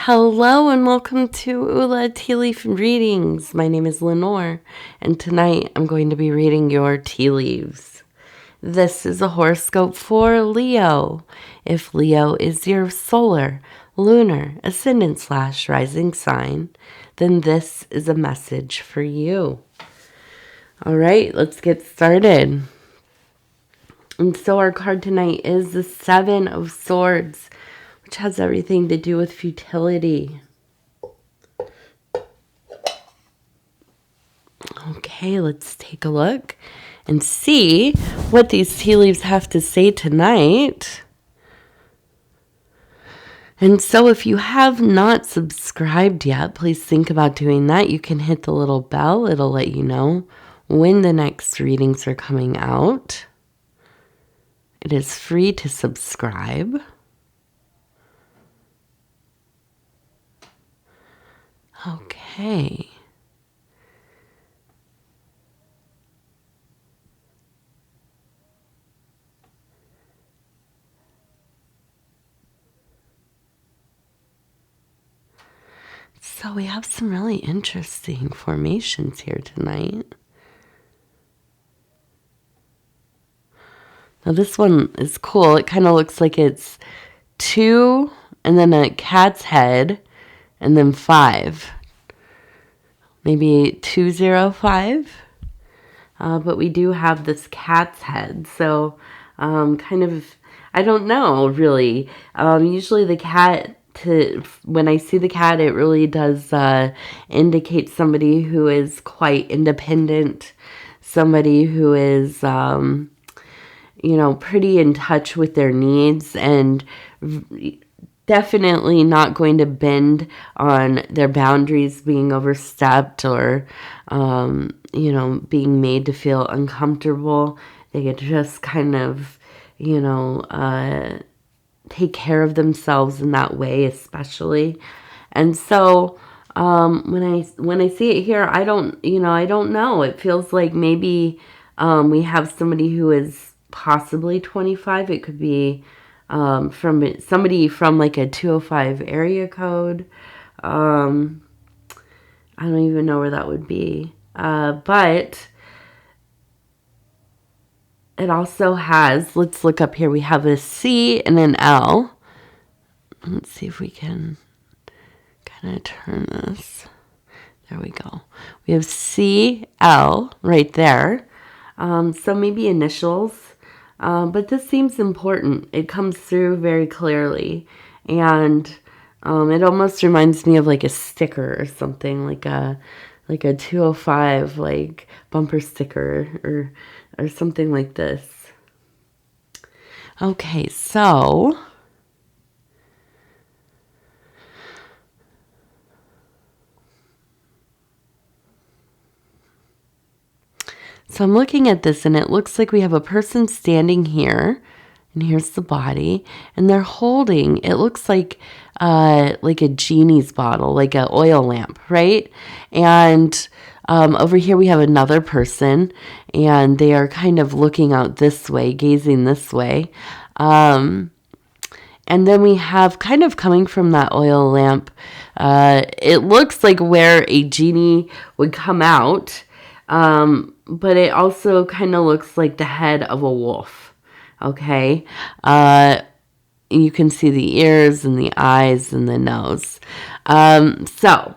Hello and welcome to Ula Tea Leaf Readings. My name is Lenor, and tonight I'm going to be reading your tea leaves. This is a horoscope for Leo. If Leo is your solar, lunar, ascendant / rising sign, then this is a message for you. All right, let's get started. And so our card tonight is the Seven of Swords, which has everything to do with futility. Okay, let's take a look and see what these tea leaves have to say tonight. And so if you have not subscribed yet, please think about doing that. You can hit the little bell. It'll let you know when the next readings are coming out. It is free to subscribe. Okay. So we have some really interesting formations here tonight. Now this one is cool. It kind of looks like it's 2 and then a cat's head and then 5. Maybe 205. But we do have this cat's head. So kind of, I don't know really. Usually the cat, when I see the cat, it really does indicate somebody who is quite independent, somebody who is, pretty in touch with their needs and definitely not going to bend on their boundaries being overstepped or, being made to feel uncomfortable. They could just kind of, take care of themselves in that way, especially. And so when I see it here, I don't know. It feels like maybe we have somebody who is possibly 25. It could be from somebody from like a 205 area code. I don't even know where that would be. But it also has, let's look up here. We have a C and an L. Let's see if we can kind of turn this. There we go. We have CL right there. So maybe initials. But this seems important. It comes through very clearly. And it almost reminds me of like a sticker or something, like a 205 like bumper sticker or something like this. Okay, so I'm looking at this and it looks like we have a person standing here, and here's the body, and they're holding, it looks like a genie's bottle, like an oil lamp, right? And over here we have another person, and they are kind of looking out this way, gazing this way. And then we have kind of coming from that oil lamp, it looks like where a genie would come out, but it also kind of looks like the head of a wolf, okay? You can see the ears and the eyes and the nose. So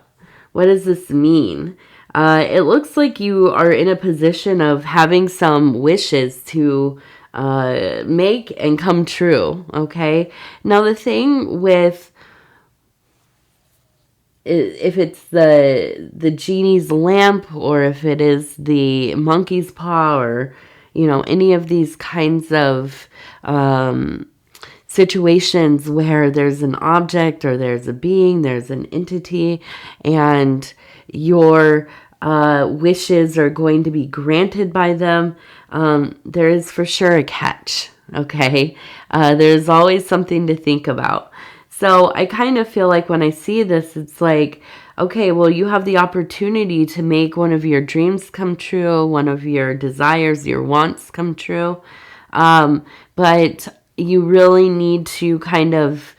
what does this mean? It looks like you are in a position of having some wishes to make and come true, okay? Now the thing with, if it's the genie's lamp, or if it is the monkey's paw, or any of these kinds of situations where there's an object or there's a being, there's an entity, and your wishes are going to be granted by them, there is for sure a catch, okay? There's always something to think about. So I kind of feel like when I see this, it's like, okay, well, you have the opportunity to make one of your dreams come true, one of your desires, your wants come true. But you really need to kind of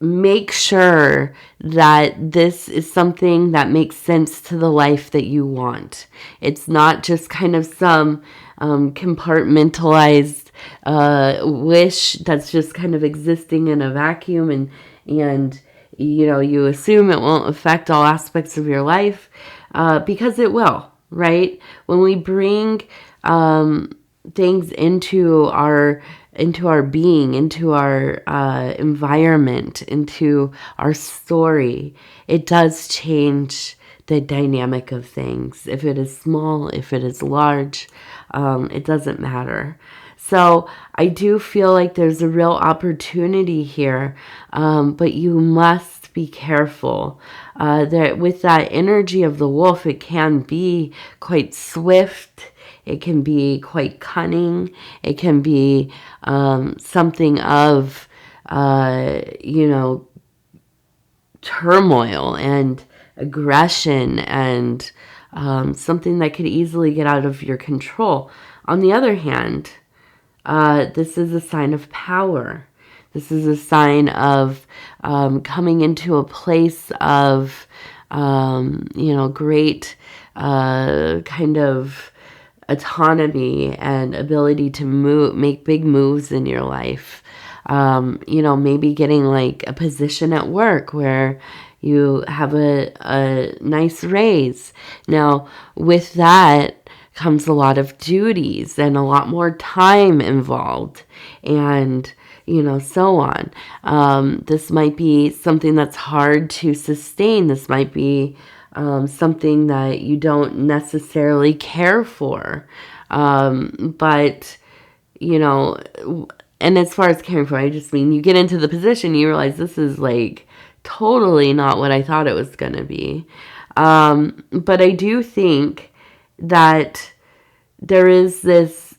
make sure that this is something that makes sense to the life that you want. It's not just kind of some compartmentalized wish that's just kind of existing in a vacuum, and you assume it won't affect all aspects of your life, because it will, right? When we bring things into our being, into our environment, into our story, it does change the dynamic of things. If it is small, if it is large, it doesn't matter. So I do feel like there's a real opportunity here, but you must be careful. That with that energy of the wolf, it can be quite swift. It can be quite cunning. It can be something of, turmoil and aggression, and something that could easily get out of your control. On the other hand, this is a sign of power. This is a sign of coming into a place of, great kind of autonomy and ability to make big moves in your life. Maybe getting like a position at work where you have a nice raise. Now, with that comes a lot of duties and a lot more time involved, and so on. This might be something that's hard to sustain. This might be something that you don't necessarily care for. But, and as far as caring for, I just mean you get into the position, you realize this is like totally not what I thought it was going to be. But I do think that there is this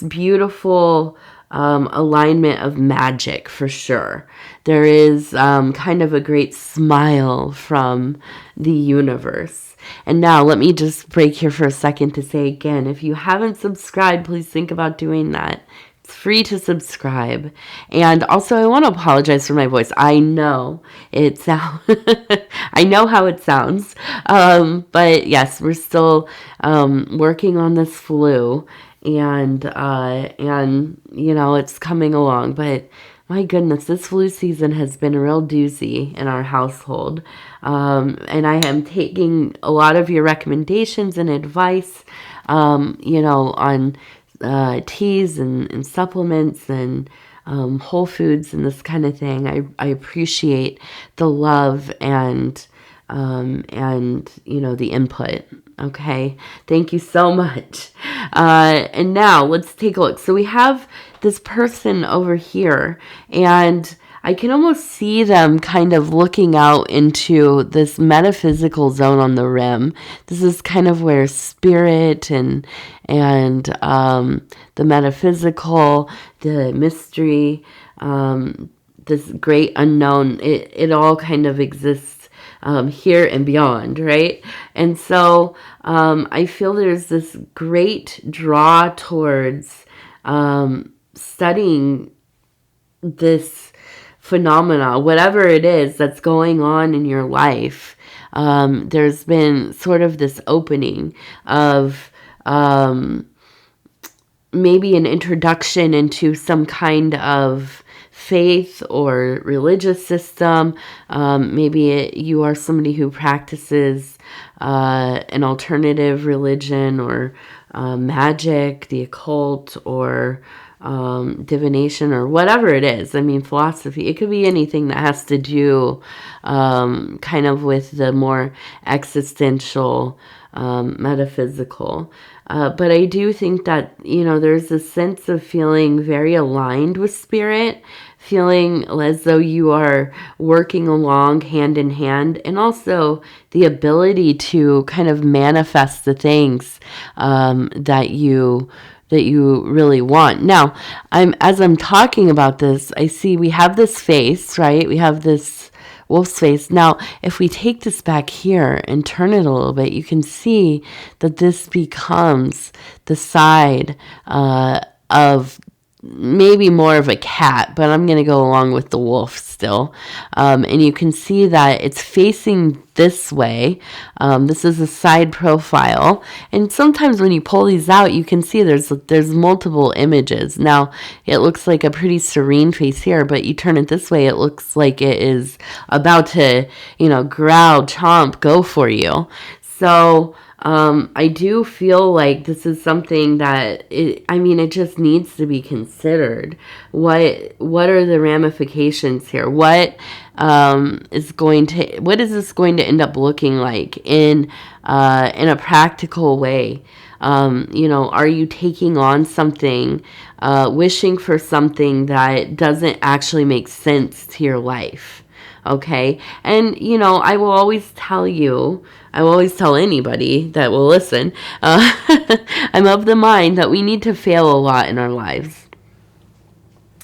beautiful alignment of magic, for sure. There is kind of a great smile from the universe. And now let me just break here for a second to say again, if you haven't subscribed, please think about doing that. It's free to subscribe. And also, I want to apologize for my voice. I know I know how it sounds. But yes, we're still working on this flu, and it's coming along. But my goodness, this flu season has been a real doozy in our household. And I am taking a lot of your recommendations and advice, on teas and supplements and whole foods and this kind of thing. I appreciate the love and the input. Okay, thank you so much. And now let's take a look. So we have this person over here, and I can almost see them kind of looking out into this metaphysical zone on the rim. This is kind of where spirit and the metaphysical, the mystery, this great unknown, it all kind of exists here and beyond, right? And so I feel there's this great draw towards studying this phenomena, whatever it is that's going on in your life. There's been sort of this opening of maybe an introduction into some kind of faith or religious system. Maybe you are somebody who practices an alternative religion, or magic, the occult, or divination, or whatever it is. I mean, philosophy. It could be anything that has to do kind of with the more existential, metaphysical. But I do think that, there's a sense of feeling very aligned with spirit, feeling as though you are working along hand in hand, and also the ability to kind of manifest the things that you really want. Now, as I'm talking about this, I see we have this face, right? We have this wolf's face. Now, if we take this back here and turn it a little bit, you can see that this becomes the side of maybe more of a cat, but I'm going to go along with the wolf still. And you can see that it's facing this way. This is a side profile. And sometimes when you pull these out, you can see there's multiple images. Now, it looks like a pretty serene face here, but you turn it this way, it looks like it is about to, growl, chomp, go for you. So I do feel like this is something that it just needs to be considered. What are the ramifications here? What is this going to end up looking like in a practical way? Are you taking on something, wishing for something that doesn't actually make sense to your life? Okay. And, I will always tell anybody that will listen, I'm of the mind that we need to fail a lot in our lives.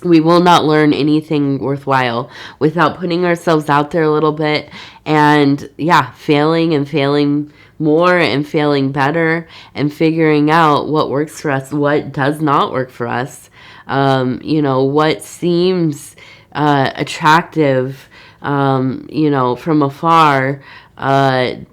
We will not learn anything worthwhile without putting ourselves out there a little bit and, failing and failing more and failing better and figuring out what works for us, what does not work for us, what seems attractive, from afar,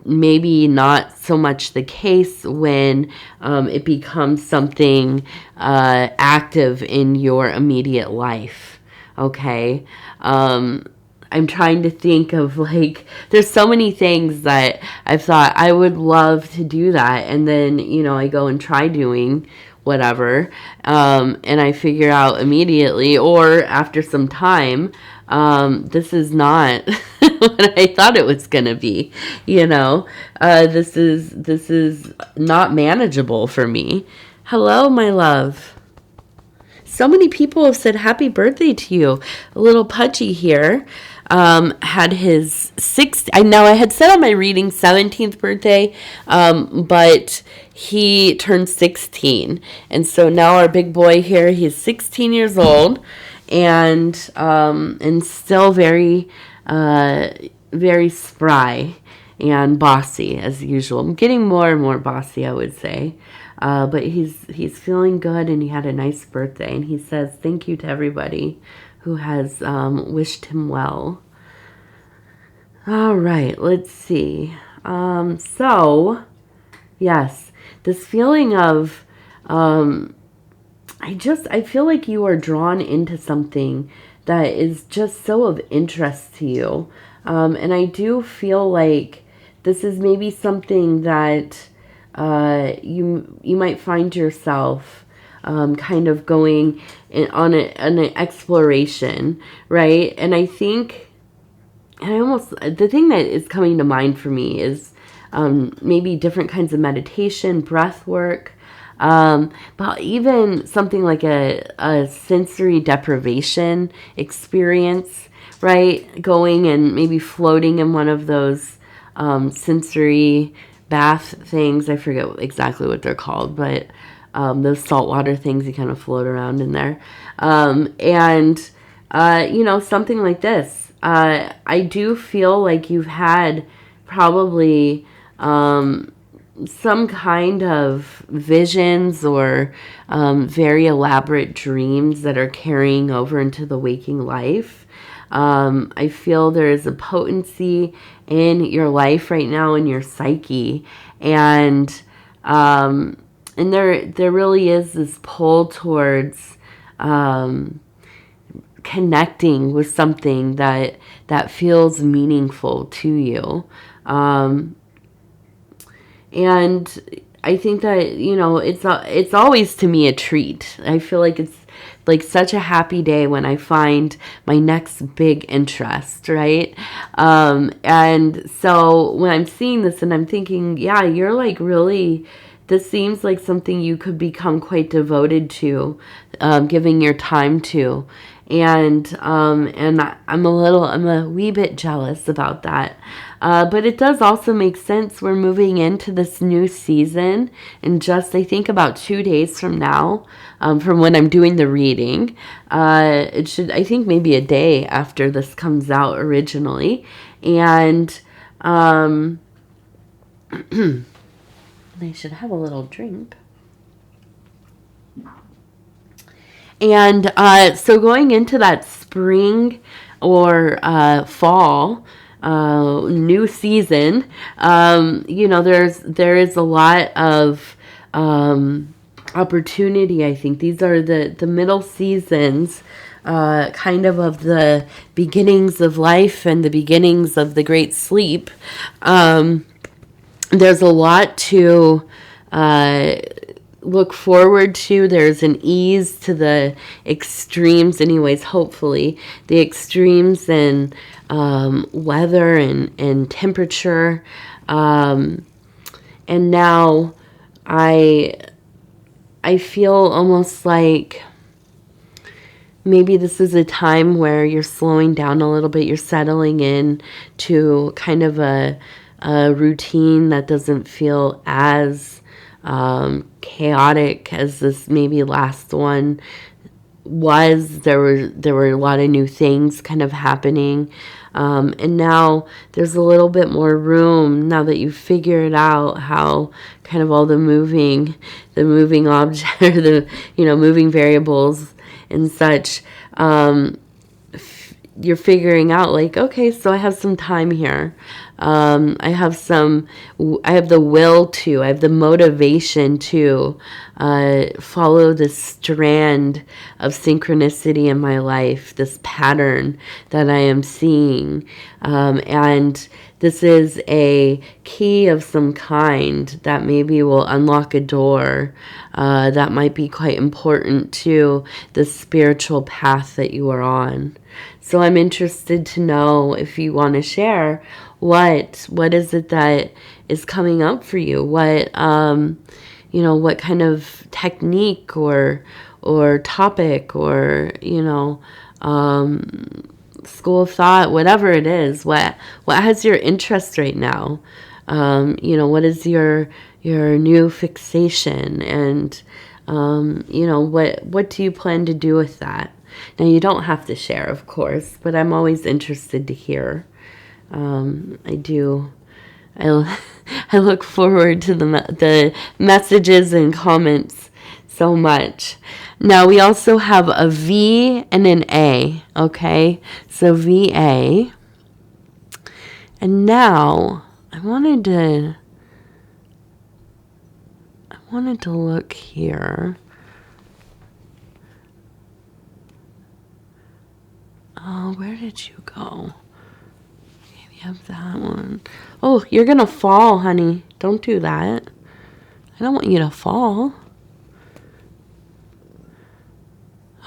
maybe not so much the case when it becomes something active in your immediate life. Okay. I'm trying to think of there's so many things that I've thought I would love to do that. And then, I go and try doing whatever. And I figure out immediately or after some time, this is not what I thought it was going to be. This is not manageable for me. Hello, my love. So many people have said happy birthday to you. A little Pudgy here had his 6th. I know I had said on my reading 17th birthday, but he turned 16. And so now our big boy here, he's 16 years old and still very, very spry and bossy as usual. I'm getting more and more bossy, I would say. But he's feeling good, and he had a nice birthday. And he says thank you to everybody who has wished him well. All right, let's see. So, yes, this feeling of I feel like you are drawn into something that is just so of interest to you. And I do feel like this is maybe something that you might find yourself kind of going on an exploration, right? And I think, the thing that is coming to mind for me is maybe different kinds of meditation, breath work, but even something like a sensory deprivation experience, right? Going and maybe floating in one of those sensory bath things. I forget exactly what they're called, but those saltwater things, you kind of float around in there. Something like this. I do feel like you've had probably some kind of visions or very elaborate dreams that are carrying over into the waking life. I feel there is a potency in your life right now, in your psyche, and there really is this pull towards connecting with something that feels meaningful to you. And I think that, it's always to me a treat. I feel like it's like such a happy day when I find my next big interest, right? And so when I'm seeing this and I'm thinking, yeah, you're like really, this seems like something you could become quite devoted to, giving your time to. And I'm a wee bit jealous about that. But it does also make sense. We're moving into this new season in just, I think, about 2 days from now, from when I'm doing the reading. It should, I think, maybe a day after this comes out originally. And I should have a little drink. And so going into that spring or fall, new season, there is a lot of opportunity. I think these are the middle seasons, kind of the beginnings of life and the beginnings of the great sleep. There's a lot to look forward to. There's an ease to the extremes, anyways, hopefully. The extremes in weather and temperature. And now I feel almost like maybe this is a time where you're slowing down a little bit. You're settling in to kind of a routine that doesn't feel as chaotic as this maybe last one was. There were a lot of new things kind of happening, and now there's a little bit more room now that you've figured out how kind of all the moving object or the moving variables and such. You're figuring out like, okay, so I have some time here. I have the will to, I have the motivation to follow this strand of synchronicity in my life, this pattern that I am seeing. And this is a key of some kind that maybe will unlock a door that might be quite important to the spiritual path that you are on. So I'm interested to know if you want to share what is it that is coming up for you? What what kind of technique or topic or school of thought, whatever it is, what has your interest right now? What is your new fixation, and what do you plan to do with that? Now, you don't have to share, of course, but I'm always interested to hear. I look forward to the messages and comments so much. Now, we also have a V and an A, okay? So VA. And now, I wanted to look here. Oh, where did you go? We have that one. Oh, you're going to fall, honey. Don't do that. I don't want you to fall.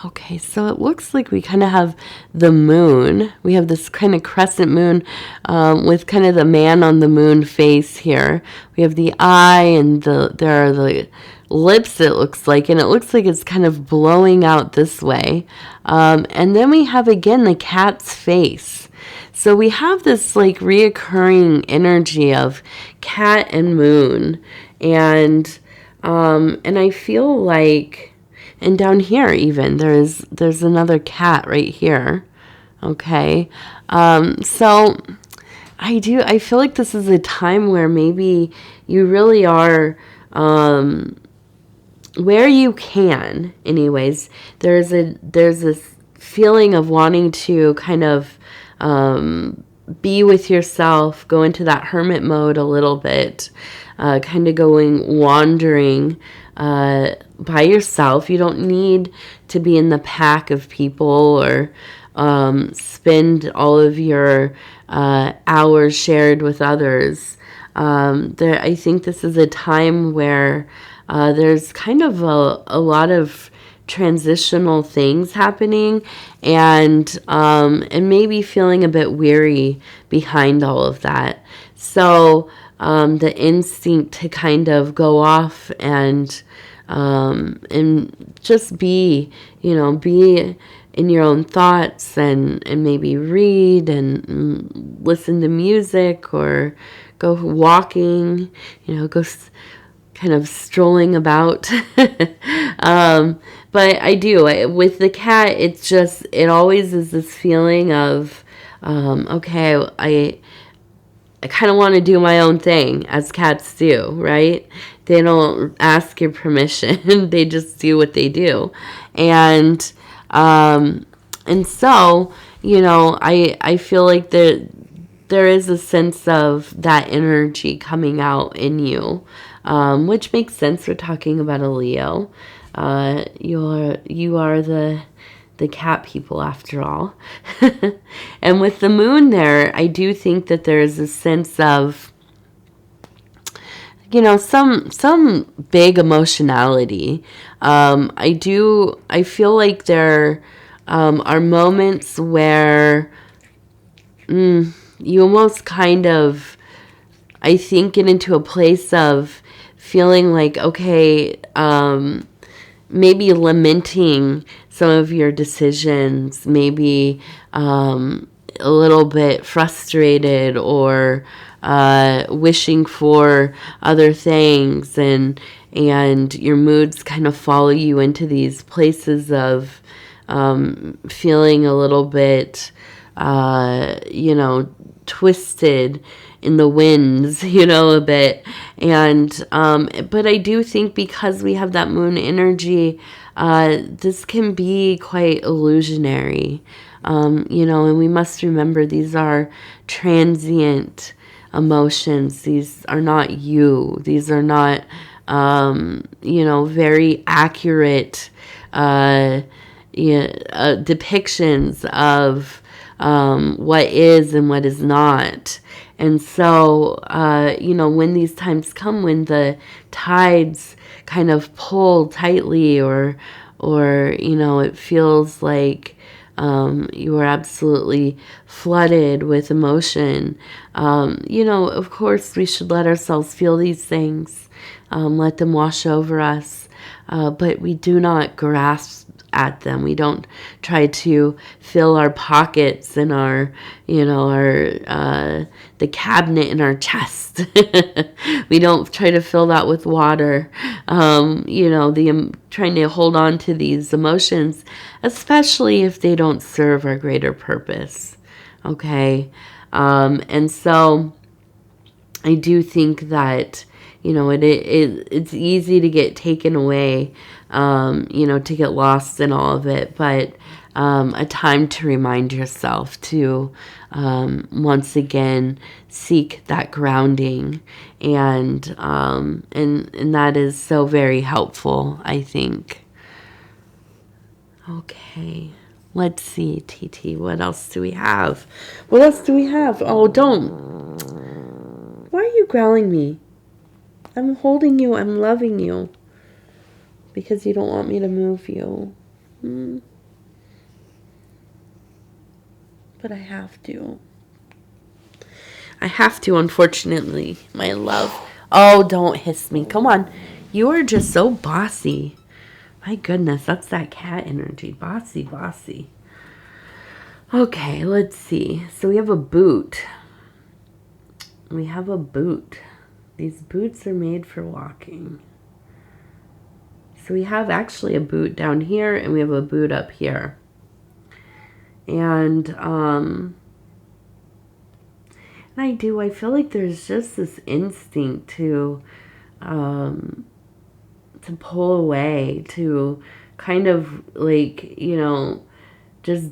Okay, so it looks like we kind of have the moon. We have this kind of crescent moon with kind of the man on the moon face here. We have the eye and there are the lips, it looks like, and it looks like it's kind of blowing out this way. And then we have, again, the cat's face. So we have this like reoccurring energy of cat and moon. And I feel like, and down here even, there's another cat right here. Okay. So I feel like this is a time where maybe you really are, where you can, anyways, there's this feeling of wanting to kind of be with yourself, go into that hermit mode a little bit, kind of wandering by yourself. You don't need to be in the pack of people or spend all of your hours shared with others. I think this is a time where there's kind of a lot of transitional things happening, and maybe feeling a bit weary behind all of that. So the instinct to kind of go off and just be in your own thoughts and maybe read and listen to music or go walking, go kind of strolling about. But with the cat, it always is this feeling of, okay, I kind of want to do my own thing, as cats do, right? They don't ask your permission. They just do what they do. And so, I feel like there is a sense of that energy coming out in you, which makes sense. We're talking about a Leo. You are the cat people after all. And with the moon there, I do think that there is a sense of, some big emotionality. I feel like there are moments where you almost kind of, I think, get into a place of feeling like, okay, maybe lamenting some of your decisions, maybe a little bit frustrated, or wishing for other things, and your moods kind of follow you into these places of feeling a little bit, twisted in the winds, a bit. And but I do think, because we have that moon energy, this can be quite illusionary, and we must remember these are transient emotions. These are not you. These are not very accurate depictions of what is and what is not. And so, when these times come, when the tides kind of pull tightly, or it feels like you are absolutely flooded with emotion, of course we should let ourselves feel these things, let them wash over us, but we do not grasp at them. We don't try to fill our pockets and our the cabinet in our chest. We don't try to fill that with water. Trying to hold on to these emotions, especially if they don't serve our greater purpose. Okay, and so I do think that it's easy to get taken away, to get lost in all of it, but a time to remind yourself to once again seek that grounding, and that is so very helpful, I think. Okay, let's see, TT, what else do we have? Oh, don't. Why are you growling me? I'm holding you. I'm loving you. Because you don't want me to move you. But I have to. Unfortunately, my love. Oh, don't hiss me. Come on. You are just so bossy. My goodness, that's that cat energy. Bossy, bossy. Okay, let's see. So we have a boot. These boots are made for walking. So we have actually a boot down here, and we have a boot up here. And I feel like there's just this instinct to pull away, to kind of like, just,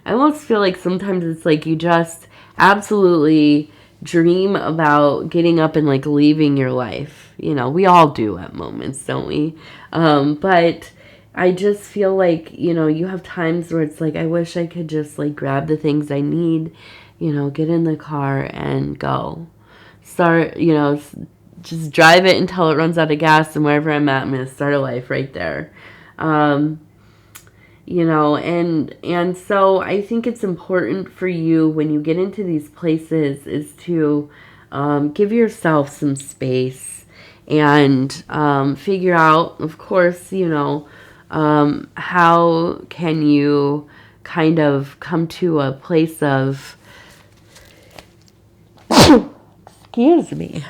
I almost feel like sometimes it's like you just absolutely dream about getting up and like leaving your life. We all do at moments, don't we? But I just feel like, you have times where it's like, I wish I could just like grab the things I need, get in the car and go. Start, just drive it until it runs out of gas, and wherever I'm at, I'm going to start a life right there. And so I think it's important for you, when you get into these places, is to give yourself some space, and figure out, of course, how can you kind of come to a place of, excuse me.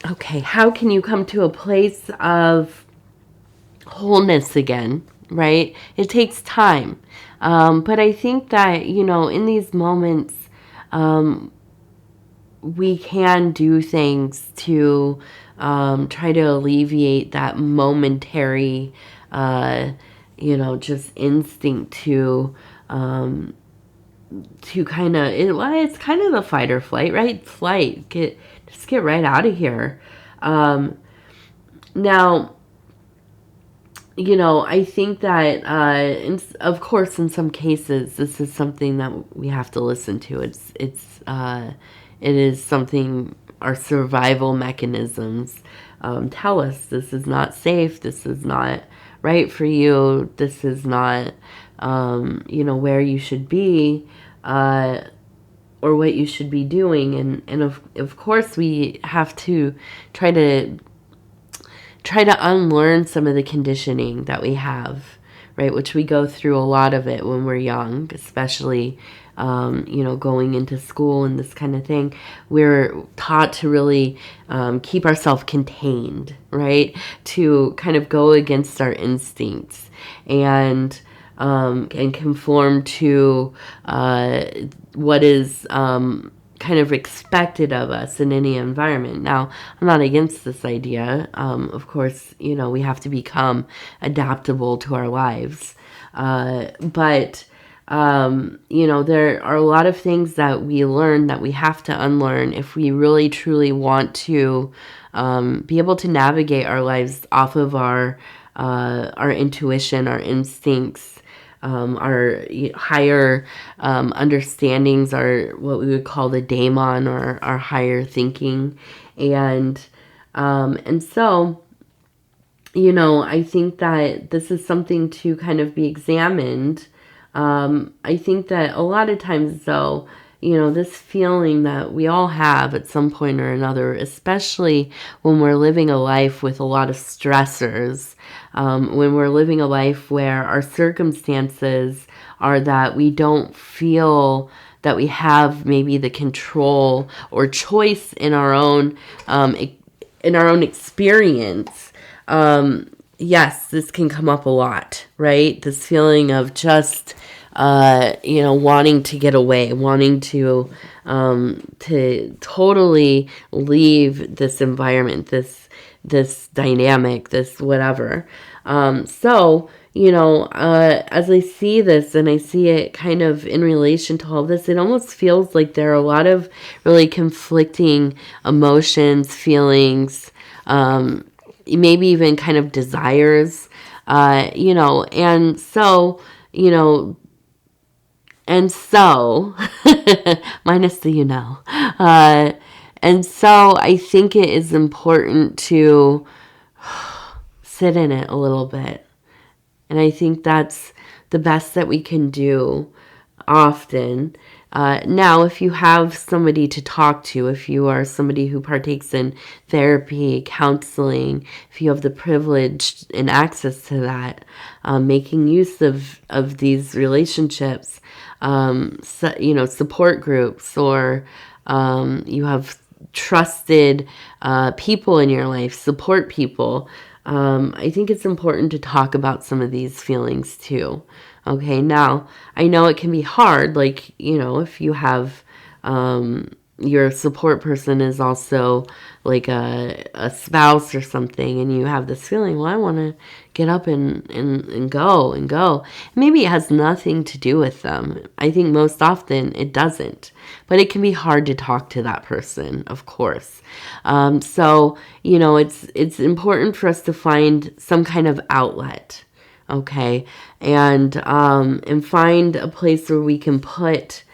Okay, how can you come to a place of wholeness again, right? It takes time. But I think that, in these moments, we can do things to try to alleviate that momentary, just instinct to kind of, it's kind of the fight or flight, right? Just get right out of here. Now, I think that, of course, in some cases, this is something that we have to listen to. It is something our survival mechanisms tell us. This is not safe. This is not right for you. This is not, where you should be, or what you should be doing. And of course, we have to try to unlearn some of the conditioning that we have, right? Which we go through a lot of it when we're young, especially, going into school and this kind of thing. We're taught to really keep ourselves contained, right? To kind of go against our instincts and conform to what is kind of expected of us in any environment. Now, I'm not against this idea. Of course, we have to become adaptable to our lives. But there are a lot of things that we learn that we have to unlearn if we really truly want to be able to navigate our lives off of our intuition, our instincts, our higher understandings, are what we would call the daemon, or our higher thinking. And so, I think that this is something to kind of be examined. I think that a lot of times, though, this feeling that we all have at some point or another, especially when we're living a life with a lot of stressors, when we're living a life where our circumstances are that we don't feel that we have maybe the control or choice in our own experience. Yes, this can come up a lot, right? This feeling of just, wanting to get away, wanting to totally leave this environment, this dynamic, this whatever. So, as I see this and I see it kind of in relation to all this, it almost feels like there are a lot of really conflicting emotions, feelings, maybe even kind of desires, and so, minus the, and so I think it is important to sit in it a little bit. And I think that's the best that we can do often. Now, if you have somebody to talk to, if you are somebody who partakes in therapy, counseling, if you have the privilege and access to that, making use of these relationships, support groups, or you have trusted people in your life, support people, I think it's important to talk about some of these feelings too. Okay, now, I know it can be hard, like, if you have, your support person is also like a spouse or something, and you have this feeling, well, I want to get up and go. Maybe it has nothing to do with them. I think most often it doesn't, but it can be hard to talk to that person, of course. So, it's important for us to find some kind of outlet. Okay, and find a place where we can put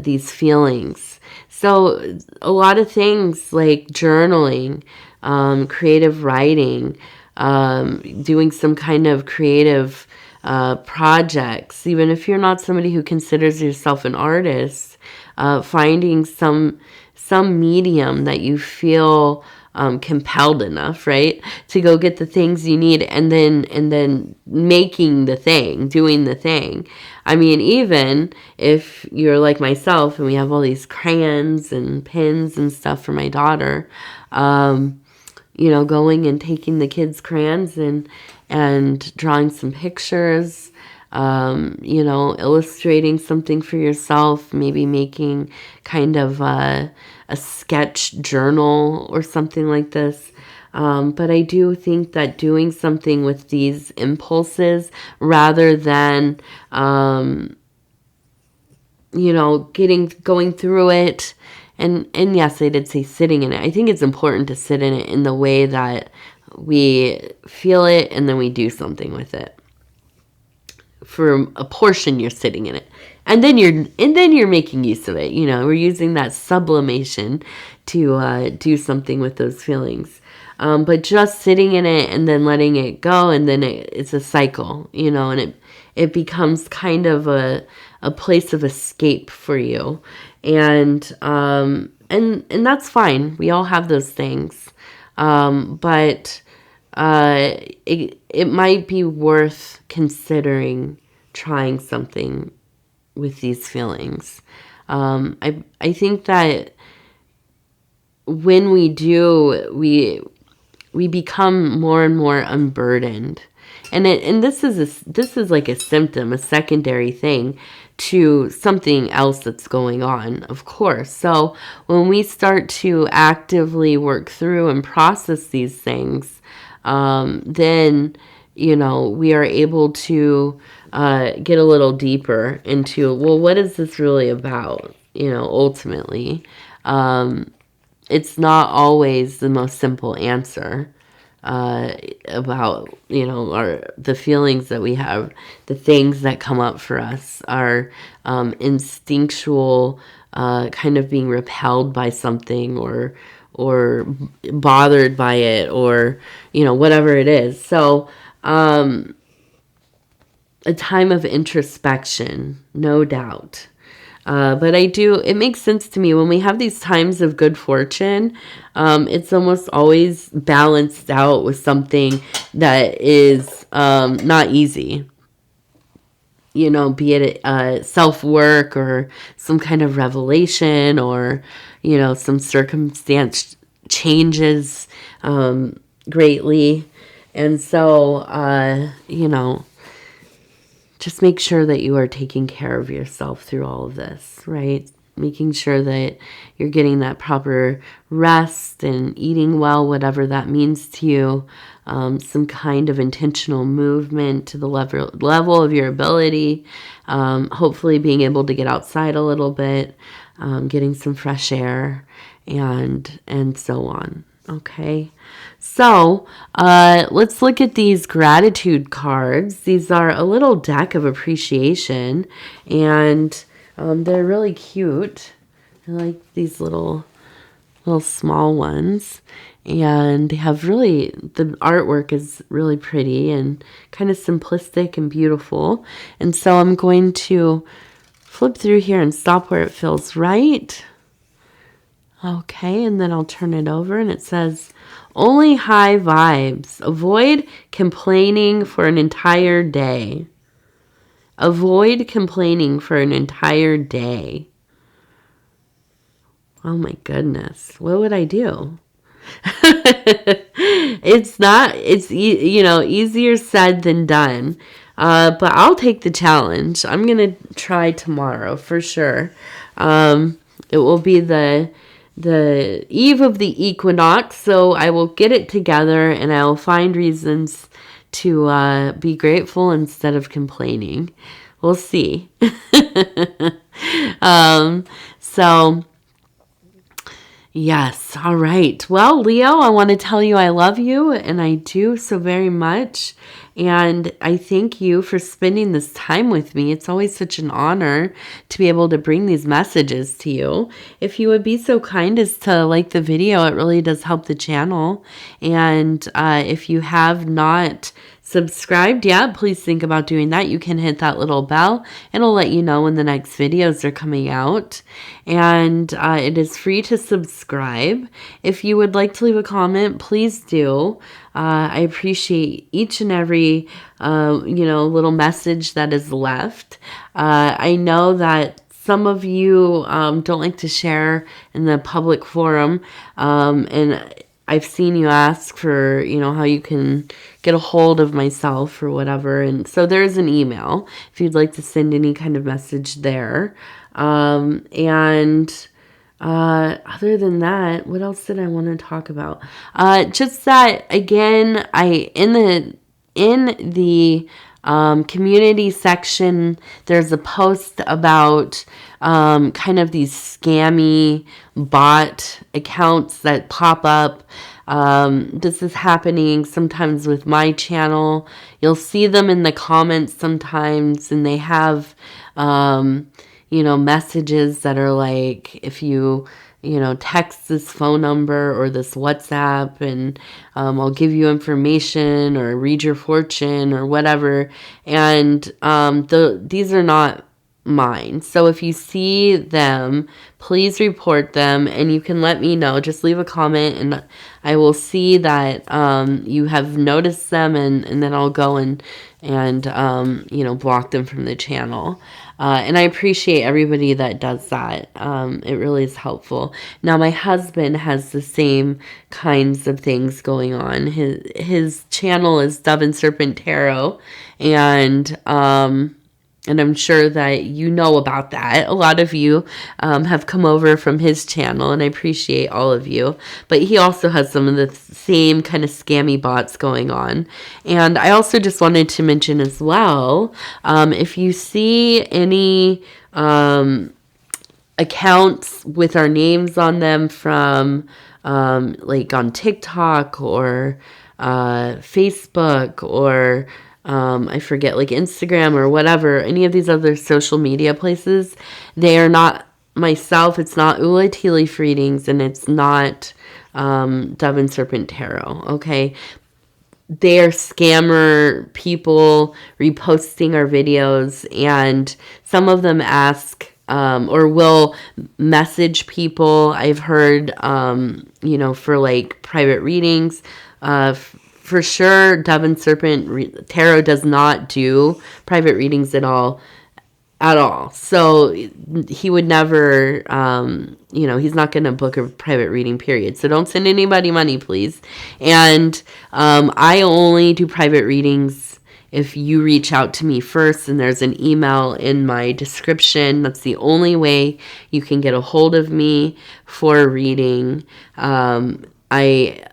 these feelings. So a lot of things like journaling, creative writing, doing some kind of creative projects. Even if you're not somebody who considers yourself an artist, finding some medium that you feel compelled enough, right, to go get the things you need, and then making the thing, doing the thing. I mean, even if you're like myself and we have all these crayons and pens and stuff for my daughter, going and taking the kids' crayons and drawing some pictures, illustrating something for yourself, maybe making kind of a sketch journal or something like this. But I do think that doing something with these impulses rather than, going through it. And yes, I did say sitting in it. I think it's important to sit in it in the way that we feel it and then we do something with it. For a portion, you're sitting in it. And then you're making use of it. We're using that sublimation to do something with those feelings. But just sitting in it and then letting it go, and then it's a cycle, and it becomes kind of a place of escape for you. And that's fine. We all have those things. But it might be worth considering trying something with these feelings. I think that when we do, we become more and more unburdened. And this is like a symptom, a secondary thing to something else that's going on, of course. So when we start to actively work through and process these things, then, we are able to get a little deeper into, well, what is this really about? Ultimately, it's not always the most simple answer about, the feelings that we have, the things that come up for us, our instinctual kind of being repelled by something or bothered by it, or, whatever it is. So, a time of introspection, no doubt. But it makes sense to me when we have these times of good fortune, it's almost always balanced out with something that is not easy. Be it self-work or some kind of revelation, or, some circumstance changes greatly. And so, just make sure that you are taking care of yourself through all of this, right? Making sure that you're getting that proper rest and eating well, whatever that means to you. Some kind of intentional movement to the level of your ability. Hopefully being able to get outside a little bit, getting some fresh air, and so on. Okay, so let's look at these gratitude cards. These are a little deck of appreciation, and they're really cute. I like these little small ones, and they have the artwork is really pretty and kind of simplistic and beautiful. And so I'm going to flip through here and stop where it feels right. Okay, and then I'll turn it over, and it says, only high vibes. Avoid complaining for an entire day. Avoid complaining for an entire day. Oh my goodness. What would I do? It's easier said than done. But I'll take the challenge. I'm going to try tomorrow for sure. It will be the eve of the equinox, so I will get it together and I will find reasons to be grateful instead of complaining. We'll see. So yes, all right. Well, Leo, I want to tell you I love you, and I do so very much. And I thank you for spending this time with me. It's always such an honor to be able to bring these messages to you. If you would be so kind as to like the video, it really does help the channel. And if you have not subscribed yet, please think about doing that. You can hit that little bell. It'll let you know when the next videos are coming out. And it is free to subscribe. If you would like to leave a comment, please do. I appreciate each and every, little message that is left. I know that some of you don't like to share in the public forum, and I've seen you ask for, how you can get a hold of myself or whatever. And so there's an email if you'd like to send any kind of message there. And other than that, what else did I want to talk about? Just that, again, in the community section, there's a post about kind of these scammy bot accounts that pop up. This is happening sometimes with my channel. You'll see them in the comments sometimes, and they have messages that are like, if you text this phone number or this WhatsApp, and I'll give you information or read your fortune or whatever. And these are not mine. So if you see them, please report them, and you can let me know. Just leave a comment, and I will see that you have noticed them, and then I'll go and block them from the channel. And I appreciate everybody that does that. It really is helpful. Now, my husband has the same kinds of things going on. His channel is Dove and Serpent Tarot, and I'm sure that you know about that. A lot of you have come over from his channel, and I appreciate all of you. But he also has some of the same kind of scammy bots going on. And I also just wanted to mention as well, if you see any accounts with our names on them from like on TikTok or Facebook or I forget, like Instagram or whatever, any of these other social media places, they are not myself. It's not Ula Tea Leaf readings, and it's not Dove and Serpent Tarot, okay? They are scammer people reposting our videos, and some of them ask or will message people. I've heard, for like private readings. For sure, Dove and Serpent Tarot does not do private readings at all. So he would never, he's not going to book a private reading, period. So don't send anybody money, please. And I only do private readings if you reach out to me first, and there's an email in my description. That's the only way you can get a hold of me for a reading. I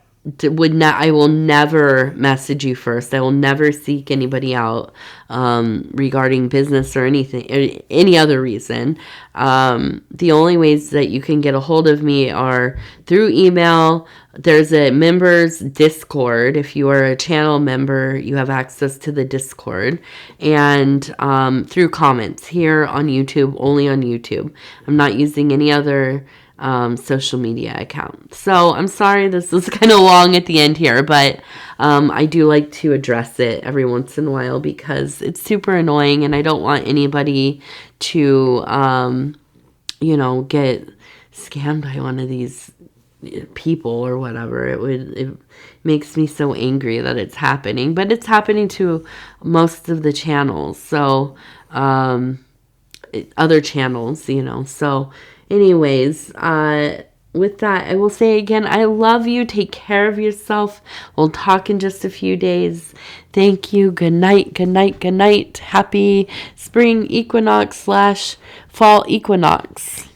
will never message you first. I will never seek anybody out regarding business or anything, or any other reason. The only ways that you can get a hold of me are through email. There's a members Discord. If you are a channel member, you have access to the Discord, and through comments here on YouTube, only on YouTube. I'm not using any other social media account. So I'm sorry this is kind of long at the end here, but I do like to address it every once in a while because it's super annoying, and I don't want anybody to get scammed by one of these people or whatever. It makes me so angry that it's happening, but it's happening to most of the channels. So other channels, so anyways, with that, I will say again, I love you. Take care of yourself. We'll talk in just a few days. Thank you. Good night. Good night. Good night. Happy spring equinox / fall equinox.